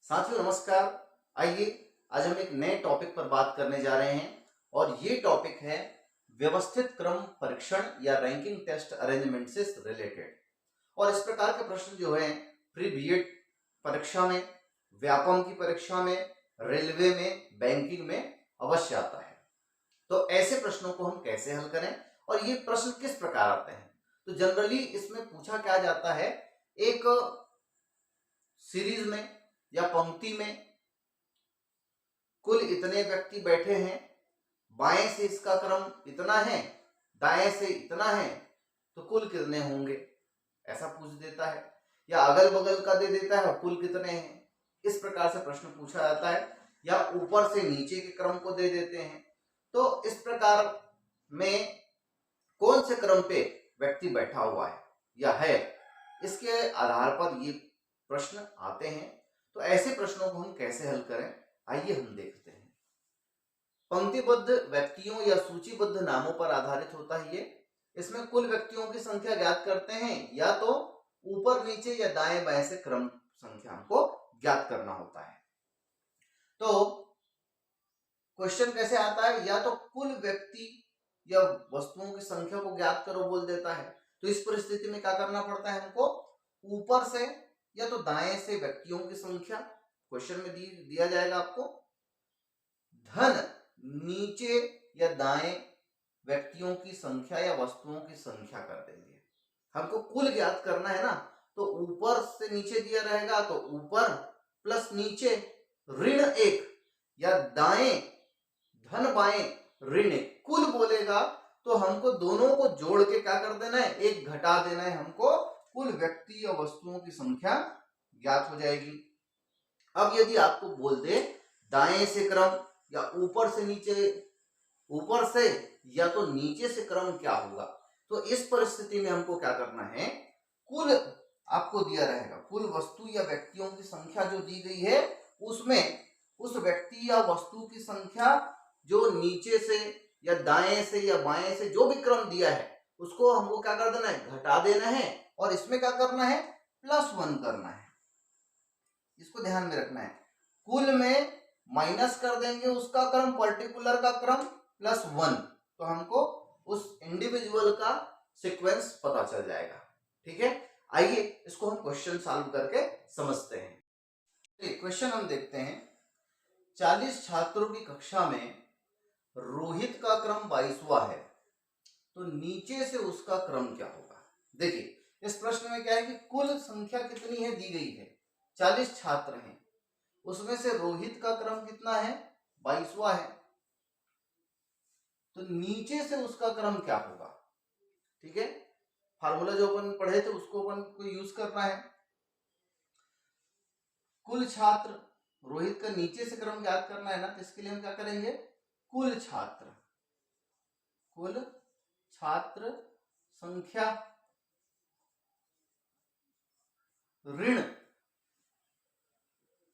साथियों नमस्कार। आइए आज हम एक नए टॉपिक पर बात करने जा रहे हैं और ये टॉपिक है व्यवस्थित क्रम परीक्षण या रैंकिंग टेस्ट अरेंजमेंट से रिलेटेड। और इस प्रकार के प्रश्न जो है प्री बीएड परीक्षा में, व्यापम की परीक्षा में, रेलवे में, बैंकिंग में अवश्य आता है। तो ऐसे प्रश्नों को हम कैसे हल करें और ये प्रश्न किस प्रकार आते हैं? तो जनरली इसमें पूछा क्या जाता है, एक सीरीज में या पंक्ति में कुल इतने व्यक्ति बैठे हैं, बाएं से इसका क्रम इतना है, दाएं से इतना है, तो कुल कितने होंगे, ऐसा पूछ देता है। या अगल बगल का दे देता है कुल कितने हैं, इस प्रकार से प्रश्न पूछा जाता है। या ऊपर से नीचे के क्रम को दे देते हैं। तो इस प्रकार में कौन से क्रम पे व्यक्ति बैठा हुआ है या है, इसके आधार पर ये प्रश्न आते हैं। तो ऐसे प्रश्नों को हम कैसे हल करें, आइए हम देखते हैं। पंक्तिबद्ध व्यक्तियों या सूचीबद्ध नामों पर आधारित होता है ये। इसमें कुल व्यक्तियों की संख्या ज्ञात करते हैं, या तो ऊपर नीचे या दाएं बाएं से क्रम संख्या हमको ज्ञात करना होता है। तो क्वेश्चन कैसे आता है, या तो कुल व्यक्ति या वस्तुओं की संख्या को ज्ञात करो बोल देता है। तो इस परिस्थिति में क्या करना पड़ता है हमको, ऊपर से या तो दाएं से व्यक्तियों की संख्या क्वेश्चन में दिया जाएगा आपको, धन नीचे या दाएं व्यक्तियों की संख्या या वस्तुओं की संख्या कर देंगे। हमको कुल ज्ञात करना है ना, तो ऊपर से नीचे दिया रहेगा तो ऊपर प्लस नीचे ऋण 1, या दाएं धन बाएं ऋण 1। कुल बोलेगा तो हमको दोनों को जोड़ के क्या कर देना है, 1 घटा देना है। हमको कुल व्यक्ति या वस्तुओं की संख्या ज्ञात हो जाएगी। अब यदि आपको बोल दे दाएं से क्रम या ऊपर से नीचे, ऊपर से या तो नीचे से क्रम क्या होगा, तो इस परिस्थिति में हमको क्या करना है, कुल आपको दिया रहेगा, कुल वस्तु या व्यक्तियों की संख्या जो दी गई है उसमें उस व्यक्ति या वस्तु की संख्या जो नीचे से या दाएं से या बाएं से जो भी क्रम दिया है उसको हमको क्या कर देना है, घटा देना है। और इसमें क्या करना है, +1 करना है। इसको ध्यान में रखना है। कुल में माइनस कर देंगे उसका क्रम, पर्टिकुलर का क्रम +1, तो हमको उस इंडिविजुअल का सीक्वेंस पता चल जाएगा। ठीक है, आइए इसको हम क्वेश्चन सॉल्व करके समझते हैं। क्वेश्चन हम देखते हैं। 40 छात्रों की कक्षा में रोहित का क्रम 22वां है, तो नीचे से उसका क्रम क्या होगा। देखिए इस प्रश्न में क्या है कि कुल संख्या कितनी है दी गई है, 40 छात्र हैं, उसमें से रोहित का क्रम कितना है, 22वां है, तो नीचे से उसका क्रम क्या होगा। ठीक है, फार्मूला जो अपन पढ़े थे उसको अपन को यूज करना है। कुल छात्र रोहित का नीचे से क्रम ज्ञात करना है ना, तो इसके लिए हम क्या करेंगे, कुल छात्र संख्या ऋण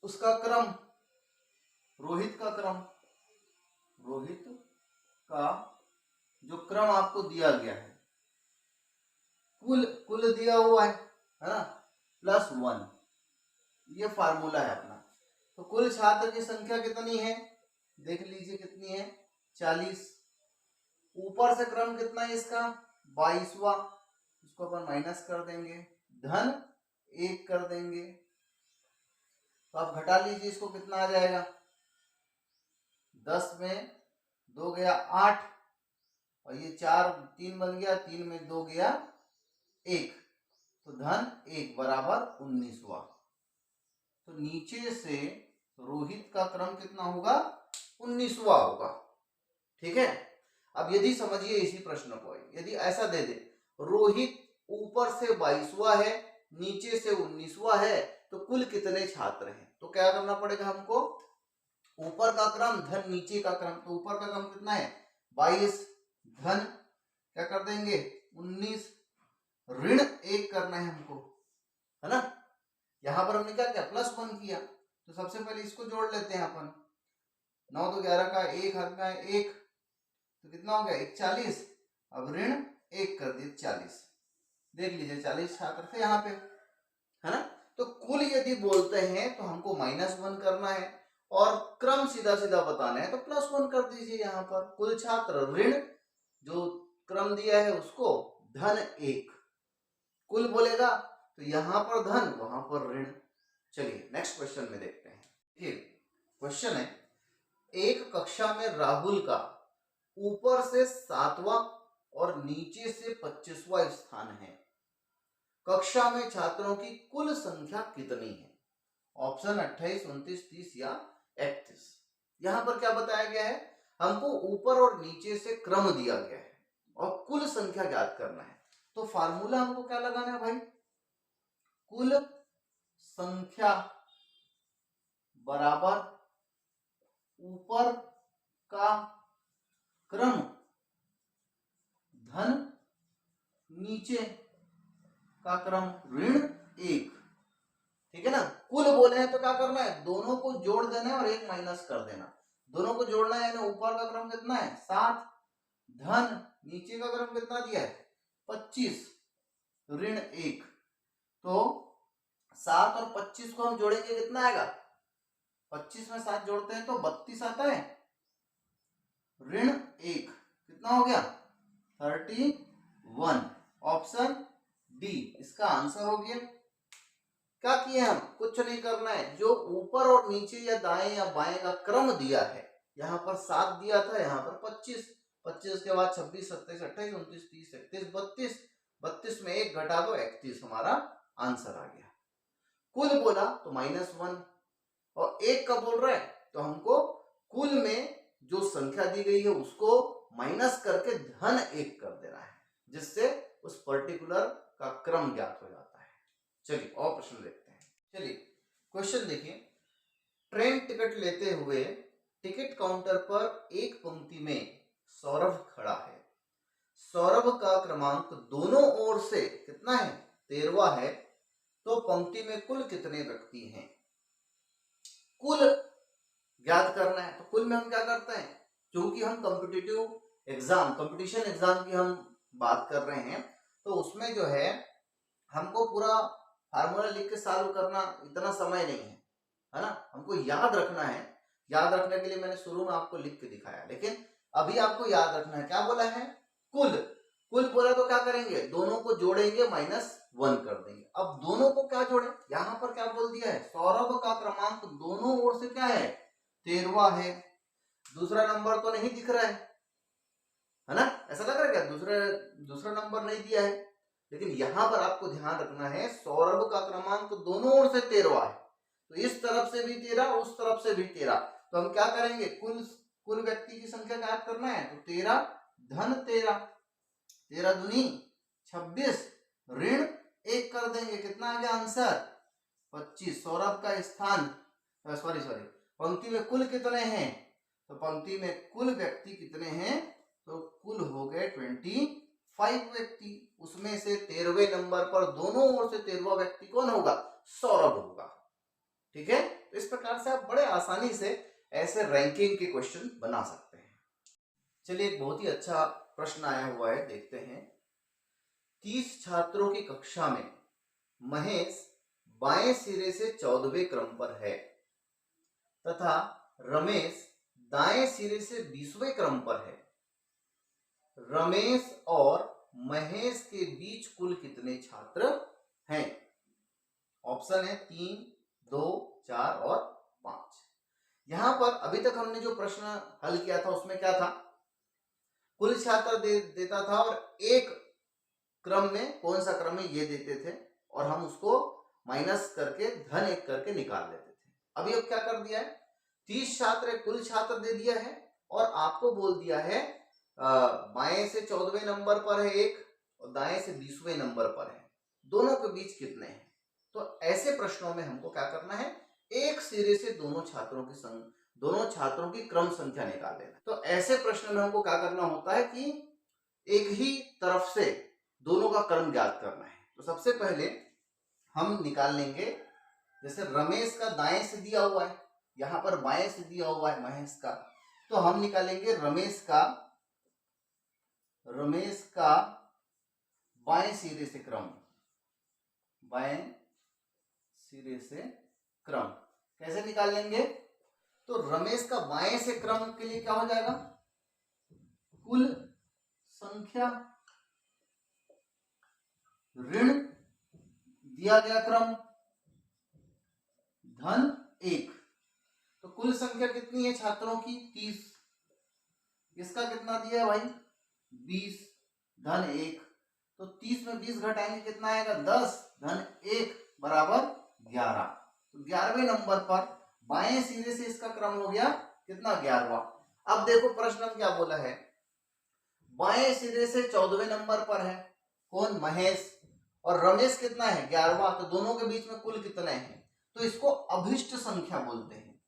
उसका क्रम, रोहित का जो क्रम आपको दिया गया है, कुल दिया हुआ है ना, +1, ये फार्मूला है अपना। तो कुल छात्र की संख्या कितनी है, देख लीजिए कितनी है, 40। ऊपर से क्रम कितना है इसका, 22वां, इसको अपन माइनस कर देंगे, धन 1 कर देंगे, तो आप घटा लीजिए, इसको कितना आ जाएगा, 10 में 2 गया 8, और ये 4 3 बन गया, 3 में 2 गया 1, तो धन 1 बराबर 19वां। तो नीचे से रोहित का क्रम कितना होगा, 19वां होगा। ठीक है, अब यदि समझिए इसी प्रश्न को, यदि ऐसा दे दे रोहित ऊपर से 22वां है, नीचे से 19वां है, तो कुल कितने छात्र हैं, तो क्या करना पड़ेगा हमको, ऊपर का क्रम धन नीचे का क्रम, तो ऊपर का क्रम कितना है 22, धन क्या कर देंगे 19, ऋण 1 करना है हमको, है ना। यहां पर हमने क्या किया, +1 किया, तो सबसे पहले इसको जोड़ लेते हैं अपन, 9 2 11 का 1 हाथ में 1, तो कितना हो गया 41, अब ऋण 1 कर दिए 40। देख लीजिए 40 छात्र थे यहाँ पे, है ना। तो कुल यदि यदि बोलते हैं तो हमको -1 करना है, और क्रम सीधा सीधा बताना है तो +1 कर दीजिए। यहाँ पर कुल छात्र ऋण जो क्रम दिया है उसको -1, कुल बोलेगा तो यहाँ पर धन वहां पर ऋण। चलिए नेक्स्ट क्वेश्चन में देखते हैं। फिर क्वेश्चन है, एक कक्षा में राहुल का ऊपर से 7वां और नीचे से 25वां स्थान है। कक्षा में छात्रों की कुल संख्या कितनी है? ऑप्शन 28, 29, 30 या 31। यहां पर क्या बताया गया है, हमको ऊपर और नीचे से क्रम दिया गया है और कुल संख्या ज्ञात करना है। तो फार्मूला हमको क्या लगाना है भाई, कुल संख्या बराबर ऊपर का क्रम धन नीचे का क्रम -1। ठीक है ना। कुल बोले हैं तो क्या करना है, दोनों को जोड़ देना है और एक माइनस कर देना। दोनों को जोड़ना है, यानी ऊपर का क्रम कितना है 7, धन नीचे का क्रम कितना दिया है 25, -1। तो 7 और 25 को हम जोड़ेंगे कितना आएगा, 25 में 7 जोड़ते हैं तो 32 आता है, -1 कितना हो गया 31। ऑप्शन डी इसका आंसर हो गया। क्या किए हम, कुछ नहीं करना है, जो ऊपर और नीचे या दाएं या बाएं का क्रम दिया है, यहाँ पर 7 दिया था, यहाँ पर 25, 25 के बाद 26, 27, 28, 29, 30, 31, 32, 32 में 1 घटा दो 31 हमारा आंसर आ गया। कुल बोला तो -1 और 1 का बोल रहा है तो हमको कुल में जो संख्या दी गई है उसको माइनस करके -1 कर देना है, जिससे उस पर्टिकुलर का क्रम ज्ञात हो जाता है। चलिए और प्रश्न देखते हैं। चलिए क्वेश्चन देखिए, ट्रेन टिकट लेते हुए टिकट काउंटर पर एक पंक्ति में सौरभ खड़ा है। सौरभ का क्रमांक दोनों ओर से कितना है 13वां है, तो पंक्ति में कुल कितने व्यक्ति हैं? कुल ज्ञात करना है। तो कुल में हम क्या करते हैं, क्योंकि हम कॉम्पिटिटिव एग्जाम, कंपटीशन एग्जाम की हम बात कर रहे हैं, तो उसमें जो है हमको पूरा फार्मूला लिख के सॉल्व करना इतना समय नहीं है ना, हमको याद रखना है। याद रखने के लिए मैंने शुरू में आपको लिख के दिखाया, लेकिन अभी आपको याद रखना है। क्या बोला है, कुल। कुल बोला तो क्या करेंगे, दोनों को जोड़ेंगे -1 कर देंगे। अब दोनों को क्या जोड़े, यहाँ पर क्या बोल दिया है, सौरभ का क्रमांक दोनों ओर से क्या है 13वां है। दूसरा नंबर तो नहीं दिख रहा है ना, ऐसा लग रहा है क्या, दूसरा नंबर नहीं दिया है, लेकिन यहां पर आपको ध्यान रखना है सौरभ का क्रमांक दोनों ओर से 13वां है, तो इस तरफ से भी 13, उस तरफ से भी 13। तो हम क्या करेंगे, कुल व्यक्ति की संख्या ज्ञात करना है, तो 13 धन 13, 13 दूनी 26, -1 कर देंगे, कितना आ गया आंसर 25। सौरभ का स्थान सॉरी पंक्ति में कुल कितने हैं, तो पंक्ति में कुल व्यक्ति कितने हैं, तो कुल हो गए 25 व्यक्ति। उसमें से 13वें नंबर पर दोनों ओर से 13वां व्यक्ति कौन होगा, सौरभ होगा। ठीक है, तो इस प्रकार से आप बड़े आसानी से ऐसे रैंकिंग के क्वेश्चन बना सकते हैं। चलिए एक बहुत ही अच्छा प्रश्न आया हुआ है, देखते हैं। 30 छात्रों की कक्षा में महेश बाएं सिरे से 14वें क्रम पर है तथा रमेश दाएं सिरे से 20वें क्रम पर है। रमेश और महेश के बीच कुल कितने छात्र हैं? ऑप्शन है 3, 2, 4 और 5। यहां पर अभी तक हमने जो प्रश्न हल किया था उसमें क्या था, कुल छात्र देता था और एक क्रम में कौन सा क्रम है ये देते थे, और हम उसको माइनस करके -1 करके निकाल लेते थे। अभी अब क्या कर दिया है, 30 छात्र कुल छात्र दे दिया है और आपको बोल दिया है बाएं से 14वें नंबर पर है एक और दाएं से 20वें नंबर पर है, दोनों के बीच कितने हैं। तो ऐसे प्रश्नों में हमको क्या करना है, एक सिरे से दोनों छात्रों की क्रम संख्या निकाल लेना। तो ऐसे प्रश्न में हमको क्या करना होता है कि एक ही तरफ से दोनों का क्रम ज्ञात करना है। तो सबसे पहले हम निकाल लेंगे, जैसे रमेश का दाएं से दिया हुआ है, यहाँ पर बाएं से दिया हुआ है महेश का, तो हम निकालेंगे रमेश का बाएं सिरे से क्रम, बाएं सिरे से क्रम कैसे निकाल लेंगे? तो रमेश का बाएं से क्रम के लिए क्या हो जाएगा? कुल संख्या ऋण दिया गया क्रम धन 1। तो कुल संख्या कितनी है छात्रों की? 30। इसका कितना दिया है भाई? 20 धन 1। तो 30 में 20 घटाएंगे कितना आएगा? 10 धन 1 बराबर 11। तो 11वें नंबर पर बाएं सिरे से इसका क्रम हो गया कितना? 11वां। अब देखो प्रश्न में क्या बोला है, बाएं सिरे से 14वें नंबर पर है कौन? महेश। और रमेश कितना है? 11वां। तो दोनों के बीच में कुल कितने हैं? तो इसको अभिष्ट संख्या बोलते हैं।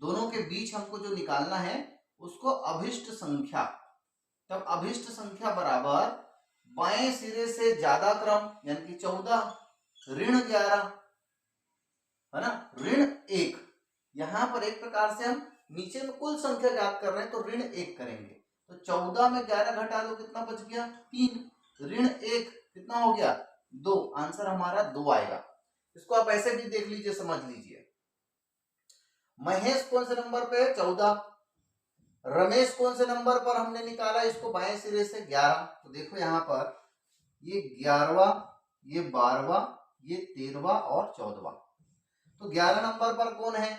दोनों के बीच हमको जो निकालना है उसको अभिष्ट संख्या। तब अभिष्ट संख्या बराबर बाएं सिरे से ज्यादा क्रम यानी कि 14 ऋण 11 है ना, ऋण 1। यहां पर एक प्रकार से हम नीचे में कुल संख्या ज्ञात कर रहे हैं तो ऋण 1 करेंगे। तो 14 में 11 घटा लो कितना बच गया? 3। ऋण 1 कितना हो गया? 2। आंसर हमारा 2 आएगा। इसको आप ऐसे भी देख लीजिए, समझ लीजिए। महेश कौन से नंबर पे है? 14। रमेश कौन से नंबर पर हमने निकाला इसको? बाएं सिरे से 11। तो देखो यहां पर ये 11वां, ये 12वां, ये 13वां और 14वां। तो 11 नंबर पर कौन है?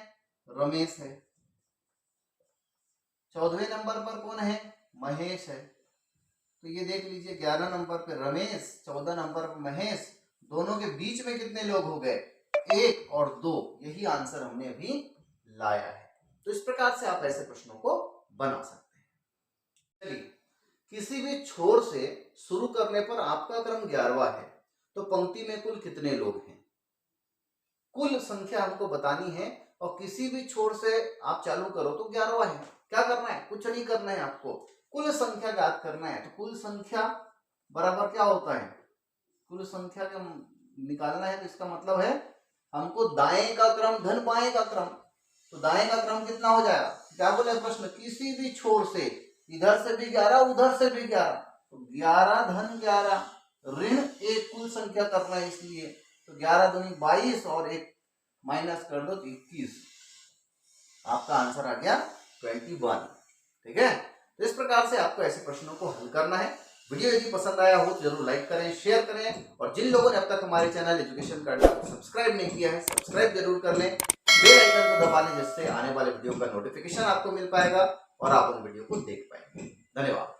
रमेश है। 14वें नंबर पर कौन है? महेश है। तो ये देख लीजिए 11 नंबर पे रमेश, 14 नंबर पर महेश। दोनों के बीच में कितने लोग हो गए? 1 और 2। यही आंसर हमने अभी लाया है। तो इस प्रकार से आप ऐसे प्रश्नों को बना सकते हैं। चलिए, किसी भी छोर से शुरू करने पर आपका क्रम 11वां है तो पंक्ति में कुल कितने लोग हैं? कुल संख्या हमको बतानी है और किसी भी छोर से आप चालू करो तो 11वां है। क्या करना है? कुछ नहीं करना है, आपको कुल संख्या ज्ञात करना है। तो कुल संख्या बराबर क्या होता है? कुल संख्या का निकालना है तो इसका मतलब है हमको दाएं का क्रम धन बाएं का क्रम। तो दाएं का क्रम कितना हो जाएगा? क्या बोले प्रश्न? किसी भी छोर से, इधर से भी 11 उधर से भी 11। तो 11 धन 11 ऋण 1 कुल संख्या करना है इसलिए। तो 11 दूनी 22 और 1 माइनस कर दो तो 21। आपका आंसर आ गया 21। ठीक है। तो इस प्रकार से आपको ऐसे प्रश्नों को हल करना है। वीडियो यदि पसंद आया हो तो जरूर लाइक करें, शेयर करें और जिन लोगों ने अब तक हमारे चैनल एजुकेशन कार्ड को सब्सक्राइब नहीं किया है सब्सक्राइब जरूर कर लें, बेल आइकन को दबा लें जिससे आने वाले वीडियो का नोटिफिकेशन आपको मिल पाएगा और आप उन वीडियो को देख पाएंगे। धन्यवाद।